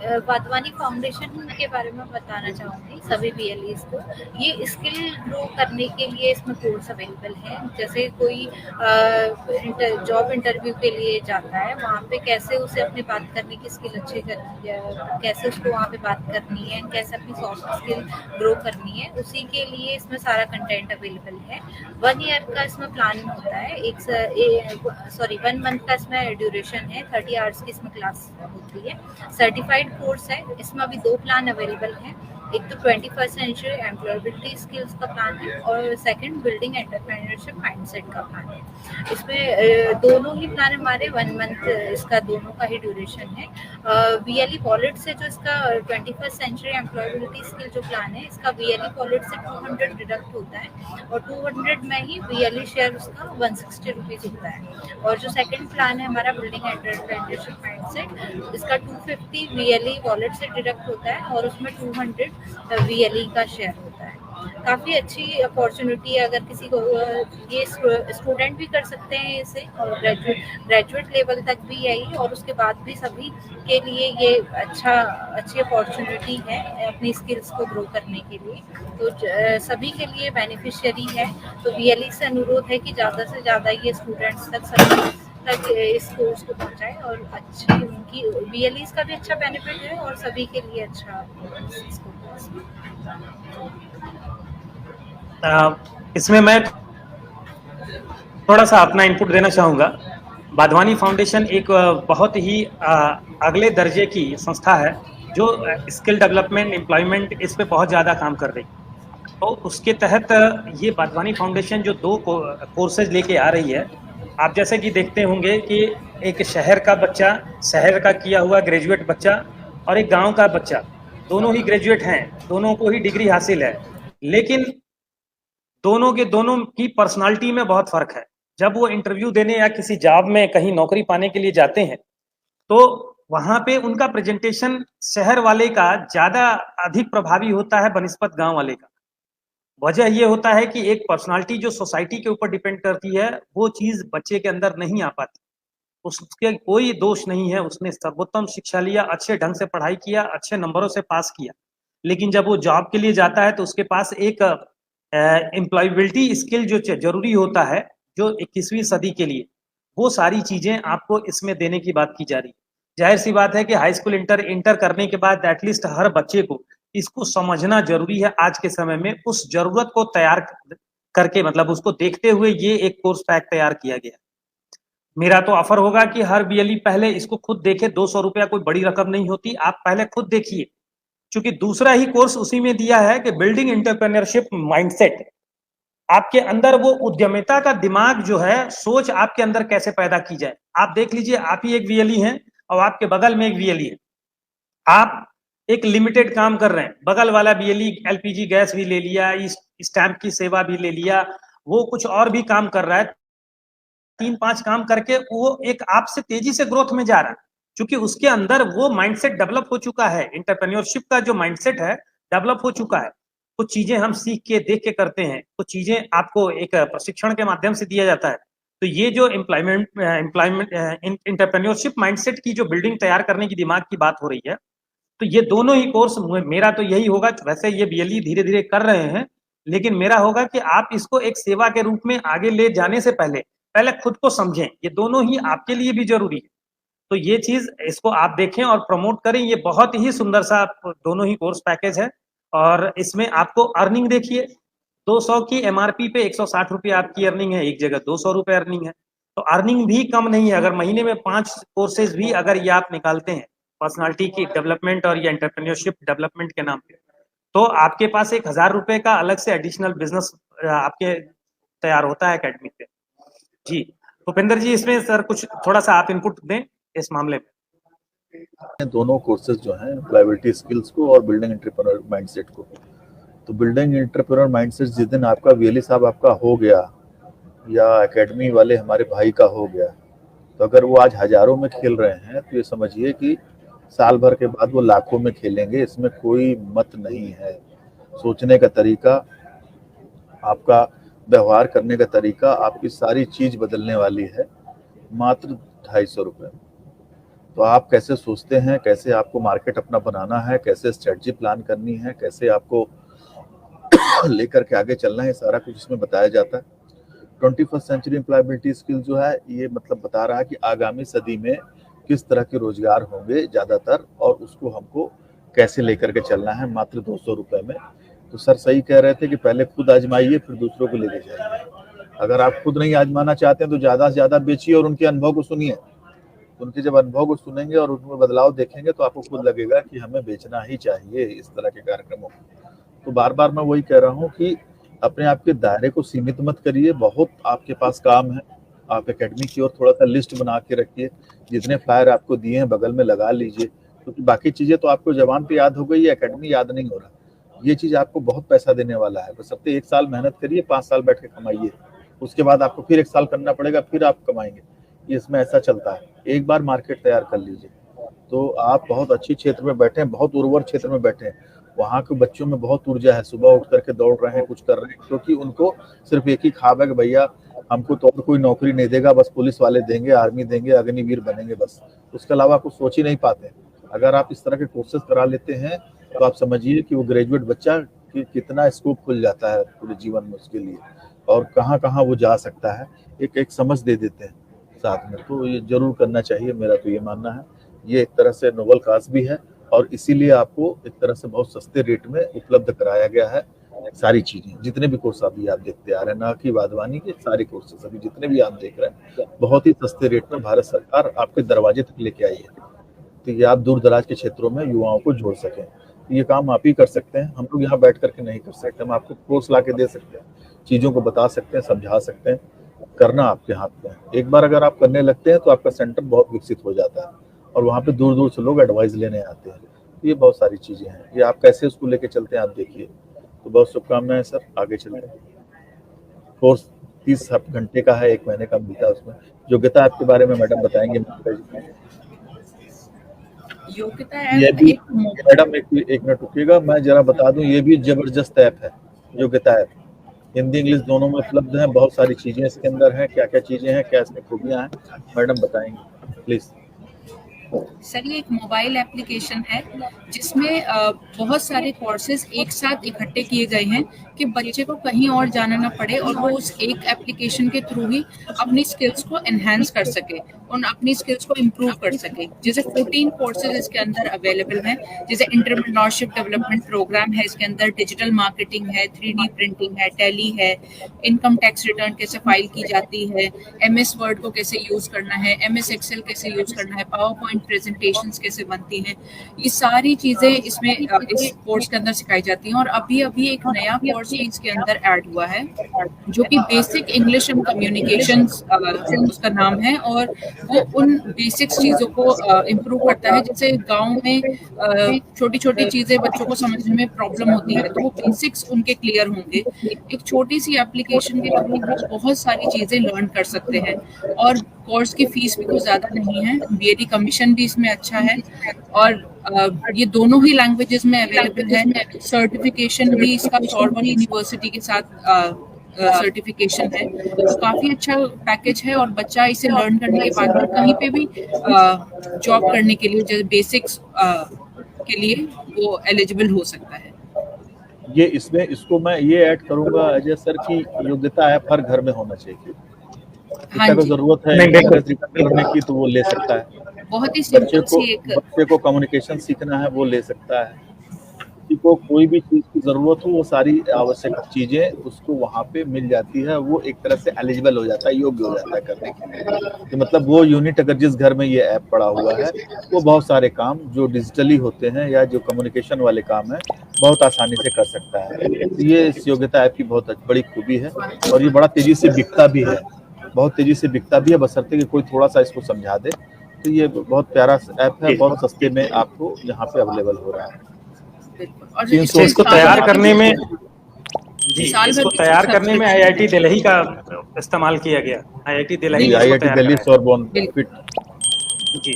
Wadhwani foundation के बारे में बताना चाहूँगी सभी बीएलईज को। ये स्किल ग्रो करने के लिए इसमें कोर्स अवेलेबल है। जैसे कोई जॉब इंटरव्यू के लिए जाता है, वहाँ पे कैसे उसे अपनी बात करने की स्किल अच्छी करनी है, कैसे उसको वहाँ पे बात करनी है, कैसे अपनी सॉफ्ट स्किल ग्रो करनी है, उसी के लिए इसमें सारा कंटेंट अवेलेबल है। 1 ईयर का इसमें प्लान होता है, 1 मंथ का इसमें ड्यूरेशन है, 30 आवर्स की इसमें क्लास होती है। सर्टिफाइड कोर्स है। इसमें अभी 2 प्लान अवेलेबल हैं। एक तो 21st सेंचुरी एम्प्लॉयबिलिटी स्किल्स का प्लान है और सेकंड बिल्डिंग एंटरप्रेन्योरशिप माइंडसेट का प्लान है। इसमें दोनों ही प्लान हमारे 1 मंथ इसका दोनों का ही ड्यूरेशन है। वीएलई वॉलेट से जो इसका 21st सेंचुरी एम्प्लॉयबिलिटी स्किल जो प्लान है, इसका वीएलई वॉलेट से 200 डिडक्ट होता है और 200 में ही वीएलई शेयर उसका 160 रुपीज होता है। और जो सेकंड प्लान है हमारा बिल्डिंग एंटरप्रेन्योरशिप माइंडसेट, इसका 250 वीएलई वॉलेट से डिडक्ट होता है और उसमें 200 वीएलई का शेयर होता है। काफ़ी अच्छी अपॉर्चुनिटी है। अगर किसी को ये स्टूडेंट भी कर सकते हैं इसे, और ग्रेजुएट लेवल तक भी है ये, और उसके बाद भी सभी के लिए ये अच्छी अपॉर्चुनिटी है अपनी स्किल्स को ग्रो करने के लिए। तो सभी के लिए बेनिफिशियरी है। तो बीएलई से अनुरोध है कि ज़्यादा से ज़्यादा ये स्टूडेंट्स तक सभी तक इस कोर्स को पहुंचाएं और अच्छी उनकी बीएलईज का भी अच्छा बेनिफिट है और सभी के लिए अच्छा इसको। इसमें मैं थोड़ा सा अपना इनपुट देना चाहूँगा। वाधवानी फाउंडेशन एक बहुत ही अगले दर्जे की संस्था है जो स्किल डेवलपमेंट, एम्प्लॉयमेंट, इस पे बहुत ज़्यादा काम कर रही है। तो उसके तहत ये वाधवानी फाउंडेशन जो 2 कोर्सेज लेके आ रही है, आप जैसे कि देखते होंगे कि एक शहर का बच्चा, शहर का किया हुआ ग्रेजुएट बच्चा, और एक गांव का बच्चा, दोनों ही ग्रेजुएट हैं, दोनों को ही डिग्री हासिल है, लेकिन दोनों की पर्सनालिटी में बहुत फर्क है। जब वो इंटरव्यू देने या किसी जॉब में कहीं नौकरी पाने के लिए जाते हैं, तो वहां पे उनका प्रेजेंटेशन शहर वाले का ज्यादा अधिक प्रभावी होता है बनिस्पत गांव वाले का। वजह ये होता है कि एक पर्सनालिटी जो सोसाइटी के ऊपर डिपेंड करती है, वो चीज बच्चे के अंदर नहीं आ पाती। उसके कोई दोष नहीं है, उसने सर्वोत्तम शिक्षा लिया, अच्छे ढंग से पढ़ाई किया, अच्छे नंबरों से पास किया, लेकिन जब वो जॉब के लिए जाता है तो उसके पास एक एम्प्लॉयबिलिटी स्किल जो जरूरी होता है, जो 21वीं सदी के लिए, वो सारी चीजें आपको इसमें देने की बात की जा रही है। जाहिर सी बात है कि हाई स्कूल इंटर करने के बाद एटलीस्ट हर बच्चे को इसको समझना जरूरी है। आज के समय में उस जरूरत को तैयार करके, मतलब उसको देखते हुए ये एक कोर्स पैक तैयार किया गया। मेरा तो ऑफर होगा कि हर बीएलई पहले इसको खुद देखे। 200 रुपया कोई बड़ी रकम नहीं होती, आप पहले खुद देखिए। क्योंकि दूसरा ही कोर्स उसी में दिया है कि बिल्डिंग एंटरप्रेन्योरशिप माइंडसेट, आपके अंदर वो उद्यमिता का दिमाग जो है, सोच आपके अंदर कैसे पैदा की जाए। आप देख लीजिए, आप ही एक वीएलई हैं और आपके बगल में एक वीएलई है। आप एक लिमिटेड काम कर रहे हैं, बगल वाला बीएलई एलपीजी गैस भी ले लिया, स्टैंप की सेवा भी ले लिया, वो कुछ और भी काम कर रहा है। 3-5 काम करके वो एक आपसे तेजी से ग्रोथ में जा रहा है, क्योंकि उसके अंदर वो माइंडसेट डेवलप हो चुका है। एंटरप्रेन्योरशिप का जो माइंडसेट है डेवलप हो चुका है। कुछ चीजें हम सीख के देख के करते हैं, कुछ चीजें आपको एक प्रशिक्षण के माध्यम से दिया जाता है। तो ये जो एम्प्लॉयमेंट एंटरप्रेन्योरशिप माइंडसेट की जो बिल्डिंग तैयार करने की दिमाग की बात हो रही है, तो ये दोनों ही कोर्स, मेरा तो यही होगा। वैसे ये बीएलई धीरे धीरे कर रहे हैं, लेकिन मेरा होगा कि आप इसको एक सेवा के रूप में आगे ले जाने से पहले खुद को समझें। ये दोनों ही आपके लिए भी जरूरी है। तो ये चीज, इसको आप देखें और प्रमोट करें। ये बहुत ही सुंदर सा दोनों ही कोर्स पैकेज है। और इसमें आपको अर्निंग देखिए, 200 की एमआरपी पे 160 रुपये आपकी अर्निंग है, एक जगह 200 रुपये अर्निंग है। तो अर्निंग भी कम नहीं है। अगर महीने में 5 कोर्सेज भी अगर ये आप निकालते हैं पर्सनालिटी की डेवलपमेंट और ये एंटरप्रेन्योरशिप डेवलपमेंट के नाम पे, तो आपके पास 1,000 रुपए का अलग से एडिशनल बिजनेस आपके तैयार होता है एकेडमी पे। जी भूपेंद्र जी, इसमें सर कुछ थोड़ा सा आप इनपुट दें इस मामले में। दोनों कोर्सेज जो हैं, एम्प्लॉयबिलिटी स्किल्स को और बिल्डिंग एंटरप्रेन्योर माइंडसेट को, तो बिल्डिंग एंटरप्रेन्योर माइंडसेट जिस दिन आपका वीएलई साहब आपका हो गया, या एकेडमी वाले हमारे भाई का हो गया, तो अगर वो आज हजारों में खेल रहे हैं, तो ये समझिए कि साल भर के बाद वो लाखों में खेलेंगे। इसमें कोई मत नहीं है। सोचने का तरीका, आपका व्यवहार करने का तरीका, आपकी सारी चीज बदलने वाली है। मात्र 250 रुपये। तो आप कैसे सोचते हैं, कैसे आपको मार्केट अपना बनाना है, कैसे स्ट्रेटजी प्लान करनी है, कैसे आपको लेकर के आगे चलना है, सारा कुछ इसमें बताया जाता है। 21st सेंचुरी एम्प्लॉयबिलिटी स्किल जो है ये मतलब बता रहा है कि आगामी सदी में किस तरह के रोजगार होंगे ज्यादातर, और उसको हमको कैसे लेकर के चलना है मात्र 200 रुपए में। तो सर सही कह रहे थे कि पहले खुद आजमाइए फिर दूसरों को लेके जाइए। अगर आप खुद नहीं आजमाना चाहते हैं तो ज्यादा से ज्यादा बेचिए और उनके अनुभव को सुनिए। उनके जब अनुभव को सुनेंगे और उनमें बदलाव देखेंगे तो आपको खुद लगेगा कि हमें बेचना ही चाहिए इस तरह के कार्यक्रमों को। तो बार बार मैं वही कह रहा हूँ कि अपने आप के दायरे को सीमित मत करिए। बहुत आपके पास काम है, आप एकेडमी की ओर थोड़ा सा लिस्ट बना के रखिए। जितने फ्लायर आपको दिए हैं बगल में लगा लीजिए, क्योंकि बाकी चीजें तो आपको जबान पे याद हो गई है, एकेडमी याद नहीं हो रहा। ये चीज आपको बहुत पैसा देने वाला है। बस हफ्ते 1 साल मेहनत करिए, 5 साल बैठ के कमाइए, उसके बाद आपको फिर 1 साल करना पड़ेगा, फिर आप कमाएंगे। ये इसमें ऐसा चलता है। एक बार मार्केट तैयार कर लीजिए तो आप बहुत अच्छी क्षेत्र में बैठे हैं, बहुत उर्वर क्षेत्र में बैठे हैं। वहाँ के बच्चों में बहुत ऊर्जा है, सुबह उठ करके दौड़ रहे हैं, कुछ कर रहे हैं, क्योंकि उनको सिर्फ एक ही ख्वाब है कि भैया हमको तो और कोई नौकरी नहीं देगा, बस पुलिस वाले देंगे, आर्मी देंगे, अग्निवीर बनेंगे, बस उसके अलावा कुछ सोच ही नहीं पाते। अगर आप इस तरह के कोर्सेज करा लेते हैं तो आप समझिए कि वो ग्रेजुएट बच्चा कितना स्कोप खुल जाता है पूरे जीवन में उसके लिए, और कहाँ कहाँ वो जा सकता है, एक समझ दे देते हैं साथ में। तो ये जरूर करना चाहिए, मेरा तो ये मानना है। ये एक तरह से नोबल काज भी है और इसीलिए आपको एक तरह से बहुत सस्ते रेट में उपलब्ध कराया गया है सारी चीजें। जितने भी कोर्स अभी आप देखते आ रहे हैं, ना कि वाधवानी के सारे कोर्सेज अभी जितने भी आप देख रहे हैं बहुत ही सस्ते रेट में भारत सरकार आपके दरवाजे तक लेके आई है, तो ये आप दूर दराज के क्षेत्रों में युवाओं को जोड़ सकें। ये काम आप ही कर सकते हैं, हम लोग यहाँ बैठ करके नहीं कर सकते। हम आपको कोर्स ला के दे सकते हैं, चीजों को बता सकते हैं, समझा सकते हैं, करना आपके हाथ में है। एक बार अगर आप करने लगते हैं तो आपका सेंटर बहुत विकसित हो जाता है और वहाँ पे दूर दूर से लोग एडवाइस लेने आते हैं। ये बहुत सारी चीजें हैं, ये आप कैसे उसको लेके चलते हैं आप देखिए। तो बहुत शुभकामनाएं सर, आगे चलते हैं। कोर्स 30 घंटे का है, 1 महीने का मिलता है। उसमें योग्यता आपके बारे में मैडम बताएंगे। योग्यता ये भी मैडम एक मिनट रुकिएगा, मैं जरा बता दूं, ये भी जबरदस्त ऐप है योग्यता ऐप। हिंदी इंग्लिश दोनों में उपलब्ध है, बहुत सारी चीजें इसके अंदर हैं। क्या क्या चीजें हैं, क्या इसमें खूबियां हैं, मैडम बताएंगे प्लीज। सर ये एक मोबाइल एप्लीकेशन है जिसमें बहुत सारे कोर्सेज एक साथ इकट्ठे किए गए हैं कि बच्चे को कहीं और जाना ना पड़े और वो उस एक एप्लीकेशन के थ्रू ही अपनी स्किल्स को एनहांस कर सके और अपनी स्किल्स को इम्प्रूव कर सके। जैसे 14 कोर्सेज इसके अंदर अवेलेबल हैं, जैसे एंटरप्रेन्योरशिप डेवलपमेंट प्रोग्राम है इसके अंदर, डिजिटल मार्केटिंग है, 3D प्रिंटिंग है, टैली है, इनकम टैक्स रिटर्न कैसे फाइल की जाती है, MS वर्ड को कैसे यूज करना है, MS एक्सेल कैसे यूज करना है, पावर पॉइंट प्रेजेंटेशंस कैसे बनती हैं, ये सारी चीजें इसमें इस कोर्स के अंदर सिखाई जाती हैं। और अभी एक नया कोर्स इसके अंदर ऐड हुआ है जो कि बेसिक इंग्लिश एंड कम्युनिकेशन उसका नाम है, और वो उन बेसिक्स चीजों को इम्प्रूव करता है। जैसे गांव में छोटी छोटी चीजें बच्चों को समझने में प्रॉब्लम होती है तो वो बेसिक्स उनके क्लियर होंगे। एक छोटी सी एप्लीकेशन के थ्रू बहुत सारी चीजें लर्न कर सकते हैं और कोर्स की फीस भी कुछ ज्यादा नहीं है। BEd कमीशन भी इसमें अच्छा है और ये दोनों ही लैंग्वेजेस में अवेलेबल है। सर्टिफिकेशन भी इसका सॉर्बन यूनिवर्सिटी के साथ सर्टिफिकेशन है, तो काफी अच्छा पैकेज है और बच्चा इसे लर्न करने के बाद कहीं पे भी जॉब करने के लिए जैसे बेसिक्स के लिए वो एलिजिबल हो सकता है। ये इसमें इसको मैं ये ऐड करूंगा अजय सर की योग्यता ऐप हर घर में होना चाहिए। हाँ को जरूरत है करने की तो वो ले सकता है। बहुत ही सिंपल सी एक बच्चे को कम्युनिकेशन सीखना है वो ले सकता है। किसी को कोई भी चीज की जरूरत हो वो सारी आवश्यक चीजें उसको वहाँ पे मिल जाती है। वो एक तरह से एलिजिबल हो जाता है, योग्य हो जाता है करने के लिए। तो मतलब वो यूनिट अगर जिस घर में ये ऐप पड़ा हुआ है वो बहुत सारे काम जो डिजिटली होते हैं या जो कम्युनिकेशन वाले काम है बहुत आसानी से कर सकता है। तो ये इस योग्यता ऐप की बहुत बड़ी खूबी है और ये बड़ा तेजी से बिकता भी है, बहुत तेजी से बिकता भी है, बशर्ते कि कोई थोड़ा सा इसको समझा दे। तो ये बहुत प्यारा ऐप है, बहुत सस्ते में आपको यहाँ पे अवेलेबल हो रहा है। और इसको तैयार करने में इसको तैयार करने में IIT दिल्ली का इस्तेमाल किया गया। IIT दिल्ली सोरबोन जी